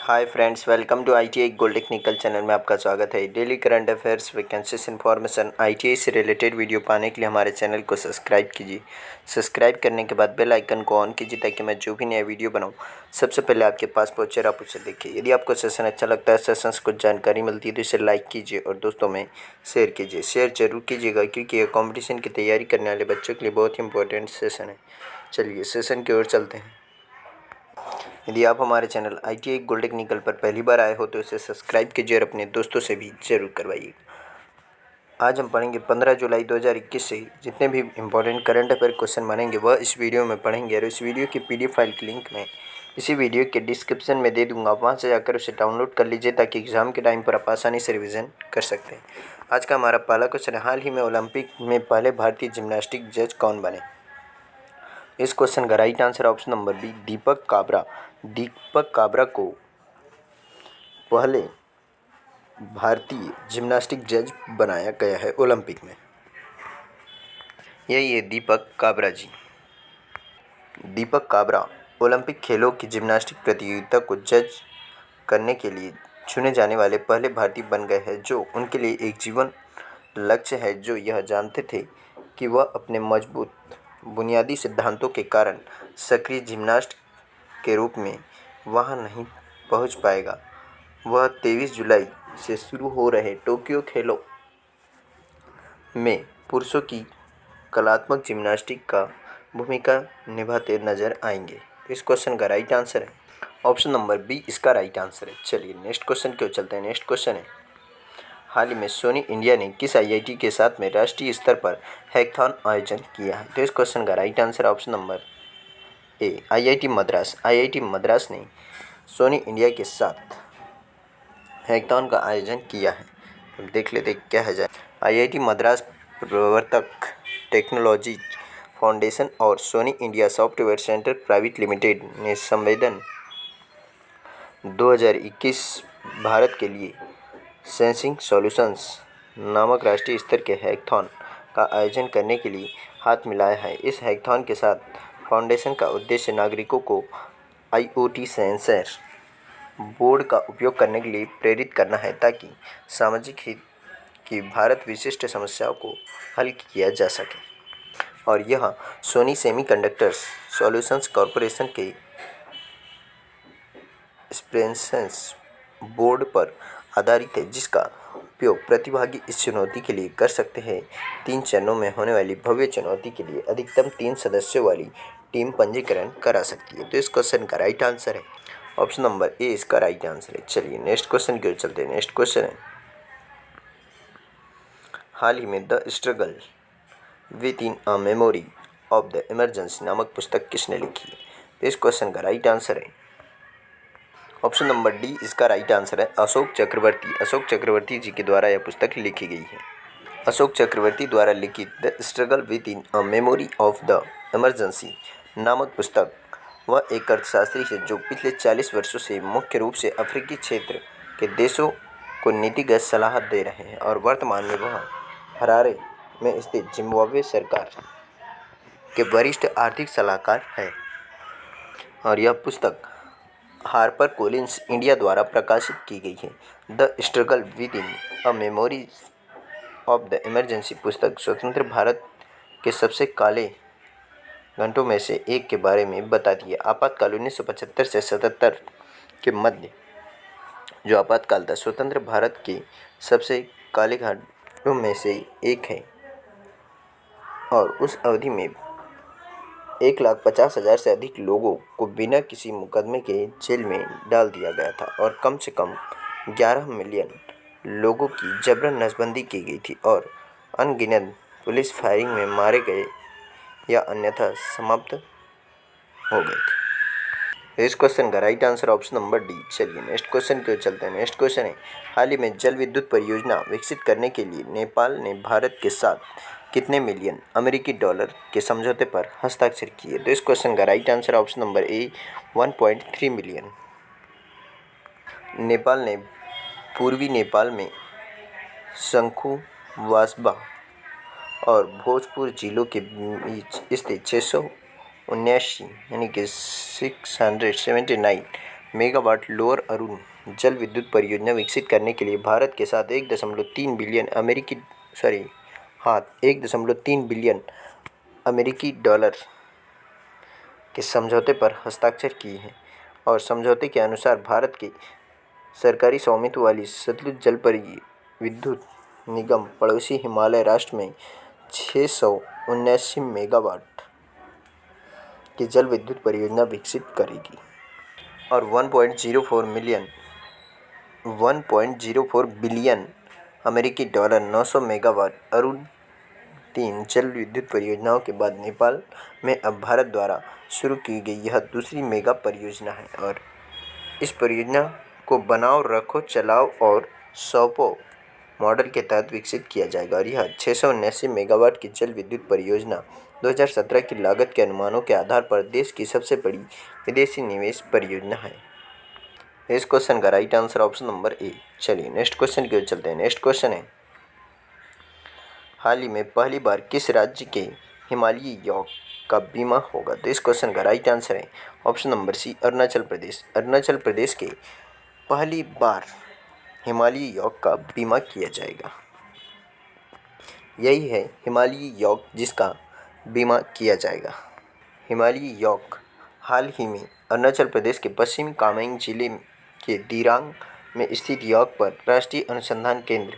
Hi friends, welcome to ITI gold technical channel में आपका स्वागत है। Daily current affairs, vacancies information, ITI से रिलेटेड वीडियो पाने के लिए हमारे चैनल को सब्सक्राइब कीजिए। सब्सक्राइब करने के बाद बेल आइकन को ऑन कीजिए ताकि मैं जो भी नया वीडियो बनाऊं सबसे पहले आपके पास पहुंचे और आप उसे देखिए। यदि आपको सेशन अच्छा लगता है, सेशन से कुछ जानकारी मिलती है तो इसे लाइक कीजिए और दोस्तों में शेयर कीजिए। शेयर जरूर कीजिएगा क्योंकि ये कॉम्पिटिशन की तैयारी करने वाले बच्चों के लिए बहुत ही इंपॉर्टेंट सेशन है। चलिए सेशन की ओर चलते हैं। यदि आप हमारे चैनल आईटीआई गोल्ड टेक्निकल पर पहली बार आए हो तो इसे सब्सक्राइब कीजिए और अपने दोस्तों से भी जरूर करवाइए। आज हम पढ़ेंगे 15 जुलाई 2021 से जितने भी इम्पोर्टेंट करंट अफेयर क्वेश्चन बनेंगे वह इस वीडियो में पढ़ेंगे और इस वीडियो की पीडीएफ फाइल की लिंक मैं इसी वीडियो के डिस्क्रिप्शन में दे दूंगा। वहाँ से जाकर उसे डाउनलोड कर लीजिए ताकि एग्जाम के टाइम पर आप आसानी से रिविज़न कर सकते हैं। आज का हमारा पहला क्वेश्चन है, हाल ही में ओलंपिक में पहले भारतीय जिम्नास्टिक जज कौन बने? इस क्वेश्चन का right answer option number B, Deepak Kabra. Deepak Kabra को पहले भारतीय जिम्नास्टिक जज बनाया गया है ओलंपिक में। यही है दीपक काबरा जी। दीपक काबरा ओलंपिक खेलों की जिम्नास्टिक प्रतियोगिता को जज करने के लिए चुने जाने वाले पहले भारतीय बन गए हैं जो उनके लिए एक जीवन लक्ष्य है, जो यह जानते थे कि वह अपने मजबूत बुनियादी सिद्धांतों के कारण सक्रिय जिम्नास्ट के रूप में वहां नहीं पहुंच पाएगा। वह 23 जुलाई से शुरू हो रहे टोक्यो खेलों में पुरुषों की कलात्मक जिम्नास्टिक का भूमिका निभाते नजर आएंगे। इस क्वेश्चन का राइट आंसर है ऑप्शन नंबर बी, इसका राइट आंसर है। चलिए नेक्स्ट क्वेश्चन की ओर चलते हैं। नेक्स्ट क्वेश्चन है, हाल ही में सोनी इंडिया ने किस आईआईटी के साथ में राष्ट्रीय स्तर पर हैकाथॉन आयोजन किया है? तो इस क्वेश्चन का right answer option number A, IIT Madras. IIT Madras ने सोनी इंडिया के साथ हैकाथॉन का आयोजन किया है। अब देख लेते क्या है जाए। आईआईटी मद्रास, प्रवर्तक टेक्नोलॉजी फाउंडेशन और Soni India software centre private limited ने संवेदन 2021 भारत के लिए सेंसिंग सॉल्यूशंस नामक राष्ट्रीय स्तर के हैकाथॉन का आयोजन करने के लिए हाथ मिलाया है। इस हैकाथॉन के साथ फाउंडेशन का उद्देश्य नागरिकों को आईओटी सेंसर बोर्ड का उपयोग करने के लिए प्रेरित करना है ताकि सामाजिक हित की भारत विशिष्ट समस्याओं को हल किया जा सके। और यह सोनी सेमीकंडक्टर्स सॉल्यूशंस कॉरपोरेशन के स्पेंसन्स बोर्ड पर आधारित है, जिसका उपयोग प्रतिभागी इस चुनौती के लिए कर सकते हैं। 3 चरणों में होने वाली भव्य चुनौती के लिए अधिकतम 3 सदस्यों वाली टीम पंजीकरण करा सकती है। तो इस क्वेश्चन का राइट आंसर है ऑप्शन नंबर ए, इसका राइट आंसर है। चलिए नेक्स्ट क्वेश्चन की ओर चलते हैं। नेक्स्ट क्वेश्चन है, हाल ही में the struggle with in a memory of the emergency नामक पुस्तक किसने लिखी है? तो इस क्वेश्चन का राइट आंसर है ऑप्शन नंबर डी, इसका राइट आंसर है अशोक चक्रवर्ती। अशोक चक्रवर्ती जी के द्वारा यह पुस्तक लिखी गई है। अशोक चक्रवर्ती द्वारा लिखित the struggle with in a memory of the emergency नामक पुस्तक वह एक अर्थशास्त्री है जो पिछले 40 वर्षों से मुख्य रूप से अफ्रीकी क्षेत्र के देशों को नीतिगत सलाह दे रहे हैं और वर्तमान में वह हरारे में स्थित जिम्बाब्वे सरकार के वरिष्ठ आर्थिक सलाहकार है। और यह पुस्तक हार्पर कोलिंस इंडिया द्वारा प्रकाशित की गई है। The struggle with in a memory of the emergency पुस्तक स्वतंत्र भारत के सबसे काले घंटों में से एक के बारे में बताती है। आपातकाल 1975 से 77 के मध्य जो आपातकाल था, स्वतंत्र भारत के सबसे काले घंटों में से एक है और उस अवधि में 1,50,000 से अधिक लोगों को बिना किसी मुकदमे के जेल में डाल दिया गया था और कम से कम 11 मिलियन लोगों की जबरन नसबंदी की गई थी और अनगिनत पुलिस फायरिंग में मारे गए या अन्यथा समाप्त हो गए थे। इस क्वेश्चन का right answer option number D. चलिए नेक्स्ट क्वेश्चन की ओर चलते हैं। नेक्स्ट क्वेश्चन है, हाल ही में जल विद्युत परियोजना विकसित करने के लिए नेपाल ने भारत के साथ कितने मिलियन अमेरिकी डॉलर के समझौते पर हस्ताक्षर किए? तो इस क्वेश्चन का right answer option number A, 1.3 million. Nepal ने पूर्वी नेपाल में शंखु, वास्बा और भोजपुर जिलों के बीच स्थित 679 यानी कि 679 मेगावाट लोअर अरुण जल विद्युत परियोजना विकसित करने के लिए भारत के साथ 1.3 बिलियन अमेरिकी डॉलर के समझौते पर हस्ताक्षर किए हैं। और समझौते के अनुसार भारत के सरकारी स्वामित्व वाली सतलुज जल विद्युत निगम पड़ोसी हिमालय राष्ट्र में 679 मेगावाट की जल विद्युत परियोजना विकसित करेगी और 1.04 बिलियन अमेरिकी डॉलर 900 मेगावाट अरुण 3 जल विद्युत परियोजनाओं के बाद नेपाल में अब भारत द्वारा शुरू की गई यह दूसरी मेगा परियोजना है। और इस परियोजना को बनाओ रखो चलाओ और सौंपो मॉडल के तहत विकसित किया जाएगा। और यह 679 मेगावाट की जल विद्युत परियोजना 2017 की लागत के अनुमानों के आधार पर देश की सबसे बड़ी विदेशी निवेश परियोजना है। इस क्वेश्चन का right answer option number A. चलिए नेक्स्ट क्वेश्चन की ओर चलते हैं। नेक्स्ट क्वेश्चन है, हाल ही में पहली बार किस राज्य के हिमालयी यॉक का बीमा होगा? तो इस क्वेश्चन का राइट आंसर है option number C, Arunachal Pradesh. Arunachal Pradesh के पहली बार हिमालयी यॉक का बीमा किया जाएगा। यही है हिमालयी यॉक जिसका बीमा किया जाएगा। हिमालयी यॉक हाल ही में अरुणाचल प्रदेश के पश्चिमी कामेंग जिले के दिरांग में स्थित यॉक पर राष्ट्रीय अनुसंधान केंद्र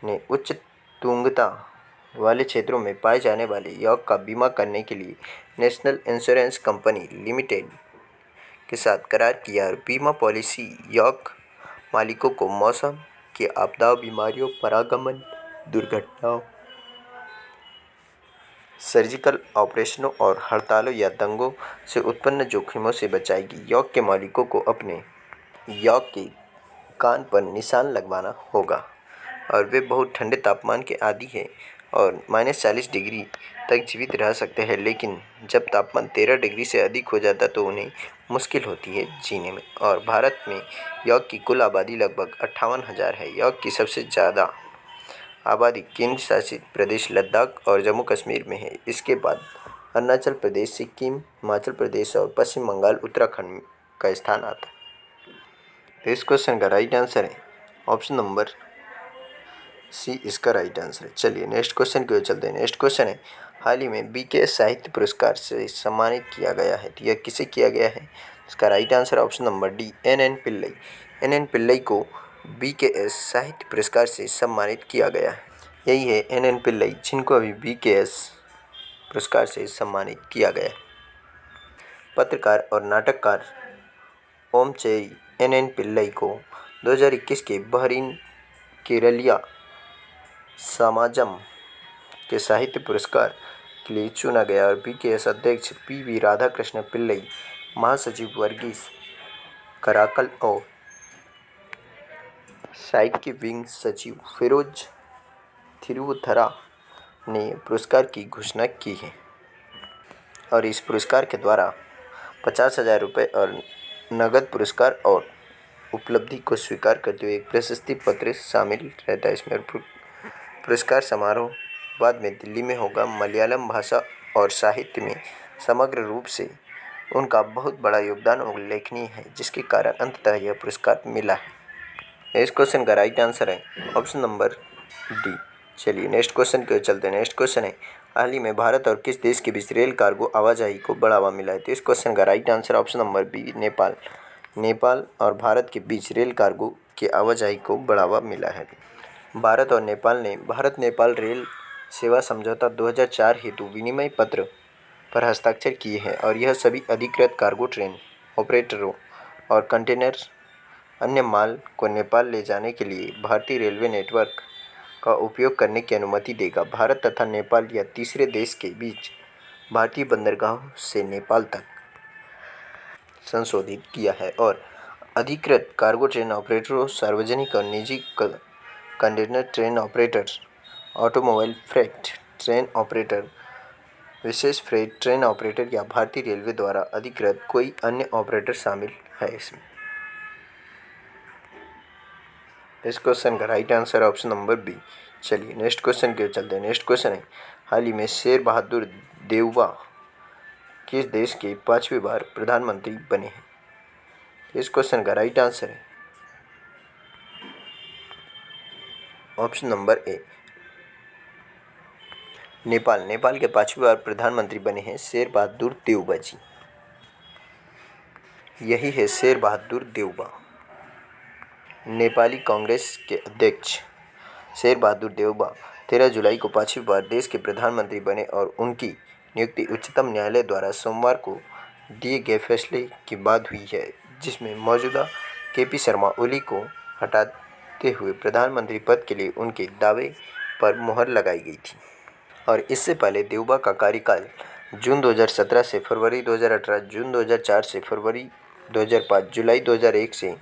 ने उच्च तुंगता वाले क्षेत्रों में पाए जाने वाले यॉक का बीमा करने के लिए नेशनल इंश्योरेंस कंपनी लिमिटेड के साथ करार किया। और बीमा पॉलिसी यॉक मालिकों को मौसम की आपदाओं, बीमारियों, परागमन, दुर्घटनाओं, सर्जिकल ऑपरेशनों और हड़तालों या दंगों से उत्पन्न जोखिमों से बचाएगी। यॉक के मालिकों को अपने यॉक के कान पर निशान लगवाना होगा और वे बहुत ठंडे तापमान के आदी हैं और -40 डिग्री तक जीवित रह सकते हैं, लेकिन जब तापमान 13 डिग्री से अधिक हो जाता तो उन्हें मुश्किल होती है जीने में। और भारत में यॉक की कुल आबादी लगभग 58,000 है। यॉक की सबसे ज़्यादा आबादी केंद्र शासित प्रदेश लद्दाख और जम्मू कश्मीर में है। इसके बाद अरुणाचल प्रदेश, सिक्किम, हिमाचल प्रदेश और पश्चिम बंगाल, उत्तराखंड का स्थान आता है। इस क्वेश्चन का राइट आंसर है ऑप्शन नंबर सी, इसका राइट आंसर है। चलिए नेक्स्ट क्वेश्चन की ओर चलते हैं। नेक्स्ट क्वेश्चन है, हाल ही में बीकेएस साहित्य पुरस्कार से सम्मानित किया गया है। तो यह किसे किया गया है? इसका right answer option number D, N Pillai. N Pillai को बीकेएस साहित्य पुरस्कार से सम्मानित किया गया है। यही है एन पिल्लई जिनको अभी बीकेएस पुरस्कार से सम्मानित किया गया है। पत्रकार और नाटककार ओमचेरी एन पिल्लई को 2021 के बहरीन केरलिया समाजम के साहित्य पुरस्कार के लिए चुना गया। और बीकेएस अध्यक्ष पीवी राधाकृष्ण पिल्लई, महासचिव वर्गीस कराकल और साहित्य विंग सचिव फिरोज थिरुवथरा ने पुरस्कार की घोषणा की है। और इस पुरस्कार के द्वारा 50,000 रुपये और नगद पुरस्कार और उपलब्धि को स्वीकार करते हुए एक प्रशस्ति पत्र शामिल रहता है इसमें। पुरस्कार समारोह बाद में दिल्ली में होगा। मलयालम भाषा और साहित्य में समग्र रूप से उनका बहुत बड़ा योगदान उल्लेखनीय है, जिसके कारण अंततः यह पुरस्कार मिला है। इस क्वेश्चन का राइट आंसर है ऑप्शन नंबर डी। चलिए नेक्स्ट क्वेश्चन की ओर चलते हैं। नेक्स्ट क्वेश्चन है, हाल ही में भारत और किस देश के बीच रेल कार्गो आवाजाही को बढ़ावा मिला है? तो इस क्वेश्चन का right answer option number B, Nepal. Nepal और भारत के बीच रेल कार्गो की आवाजाही को बढ़ावा मिला है। भारत और नेपाल ने भारत नेपाल रेल सेवा समझौता 2004 हेतु विनिमय पत्र पर हस्ताक्षर किए हैं। और यह सभी अधिकृत कार्गो ट्रेन ऑपरेटरों और कंटेनर अन्य माल को नेपाल ले जाने के लिए भारतीय रेलवे नेटवर्क का उपयोग करने की अनुमति देगा। भारत तथा नेपाल या तीसरे देश के बीच भारतीय बंदरगाहों से नेपाल तक संशोधित किया है। और अधिकृत कार्गो ट्रेन ऑपरेटरों, सार्वजनिक और निजी container train operator, automobile freight train operator, विशेष फ्रेट ट्रेन ऑपरेटर या भारतीय रेलवे द्वारा अधिकृत कोई अन्य ऑपरेटर शामिल है इसमें। इस क्वेश्चन का right answer option number B. चलिए नेक्स्ट क्वेश्चन की ओर चलते हैं। नेक्स्ट क्वेश्चन है, हाल ही में शेर बहादुर देउवा किस देश के 5वीं बार प्रधानमंत्री बने हैं? इस क्वेश्चन का राइट आंसर है option number A Nepal. Nepal के 5वीं बार प्रधानमंत्री बने हैं शेर बहादुर देउबा जी। यही है शेर बहादुर देउबा। नेपाली कांग्रेस के अध्यक्ष शेर बहादुर देउबा 13 जुलाई को 5वीं बार देश के प्रधानमंत्री बने और उनकी नियुक्ति उच्चतम न्यायालय द्वारा सोमवार को दिए गए फैसले के बाद हुई है, जिसमें मौजूदा केपी शर्मा ओली को हटाते हुए प्रधानमंत्री पद के लिए उनके दावे पर मुहर लगाई गई थी। और इससे पहले देउबा का कार्यकाल जून 2017 से फरवरी 2018, जून 2004 से फरवरी 2005, जुलाई 2001 से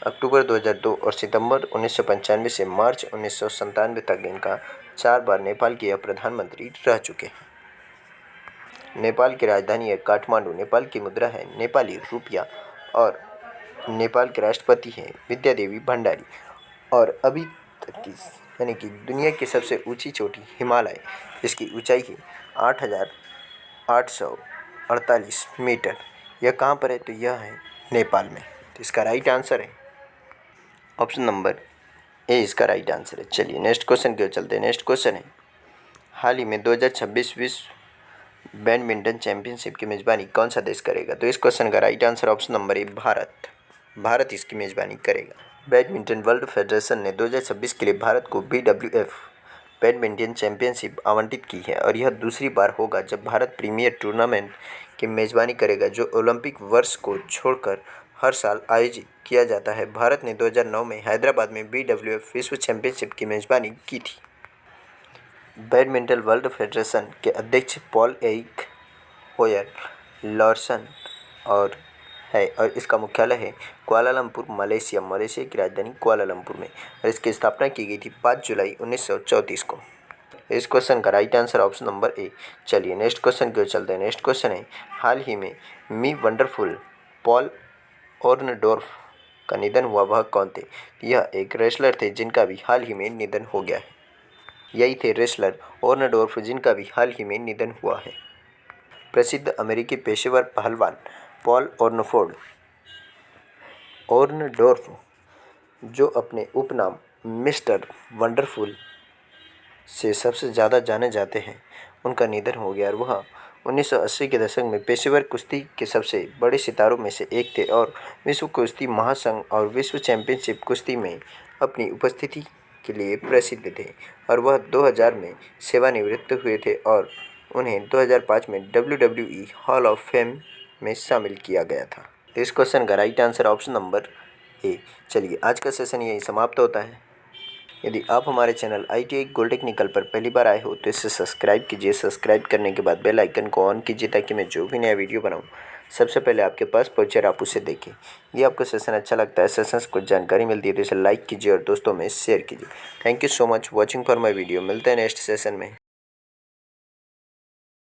अक्टूबर 2002 और सितंबर 1995 से मार्च 1997 तक इनका 4 बार नेपाल के प्रधानमंत्री रह चुके हैं। नेपाल की राजधानी है काठमांडू। नेपाल की मुद्रा है नेपाली रुपया और नेपाल के राष्ट्रपति हैं विद्यादेवी भंडारी। और अभी तक की यानी कि दुनिया की सबसे ऊंची चोटी हिमालय, जिसकी ऊंचाई है 8,848 मीटर। यह कहाँ पर है? तो यह है नेपाल में। तो इसका राइट आंसर है ऑप्शन नंबर ए, इसका राइट आंसर है। चलिए नेक्स्ट क्वेश्चन की ओर चलते हैं। नेक्स्ट क्वेश्चन है, हाल ही में 2026 विश्व बैडमिंटन चैंपियनशिप की मेज़बानी कौन सा देश करेगा? तो इस क्वेश्चन का right answer option number A, Bharat. Bharat इसकी मेज़बानी करेगा। बैडमिंटन वर्ल्ड फेडरेशन ने 2026 के लिए भारत को BWF बैडमिंटन चैंपियनशिप आवंटित की है और यह दूसरी बार होगा जब भारत प्रीमियर टूर्नामेंट की मेज़बानी करेगा, जो ओलंपिक वर्ष को छोड़कर हर साल आयोजित किया जाता है। भारत ने 2009 में हैदराबाद में BWF विश्व चैंपियनशिप की मेज़बानी की थी। बैडमिंटन वर्ल्ड फेडरेशन के अध्यक्ष पॉल एरिक होयर लॉर्सन और इसका मुख्यालय है कुआलालंपुर, मलेशिया। मलेशिया की राजधानी कुआलालंपुर में, और इसकी स्थापना की गई थी 5 जुलाई 1934 को। इस क्वेश्चन का right answer option number A. चलिए नेक्स्ट क्वेश्चन की ओर चलते हैं। नेक्स्ट क्वेश्चन है, हाल ही में मी वंडरफुल पॉल ओर्नडोर्फ का निधन हुआ, वह कौन थे? यह एक रेसलर थे जिनका भी हाल ही में निधन हो गया है। यही थे रेसलर ओर्नडोर्फ, जिनका भी हाल ही में निधन हुआ है। प्रसिद्ध अमेरिकी पेशेवर पहलवान पॉल ओर्नडोर्फ, जो अपने उपनाम मिस्टर वंडरफुल से सबसे ज़्यादा जाने जाते हैं, उनका निधन हो गया और वह 1980 के दशक में पेशेवर कुश्ती के सबसे बड़े सितारों में से एक थे और विश्व कुश्ती महासंघ और विश्व चैंपियनशिप कुश्ती में अपनी उपस्थिति के लिए प्रसिद्ध थे। और वह 2000 में सेवानिवृत्त हुए थे और उन्हें 2005 में WWE हॉल ऑफ फेम में शामिल किया गया था। इस क्वेश्चन का right answer option number A. चलिए आज का सेशन यही समाप्त होता है। यदि आप हमारे चैनल ITI गोल्ड टेक्निकल पर पहली बार आए हो तो इसे सब्सक्राइब कीजिए। सब्सक्राइब करने के बाद बेल आइकन को ऑन कीजिए ताकि मैं जो भी नया वीडियो बनाऊं सबसे पहले आपके पास पहुंचे और आप उसे देखें। ये आपको सेशन अच्छा लगता है, सेशन से कुछ जानकारी मिलती है तो इसे लाइक कीजिए और दोस्तों में शेयर कीजिए। Thank you so much watching for my video. मिलते हैं नेक्स्ट सेशन में।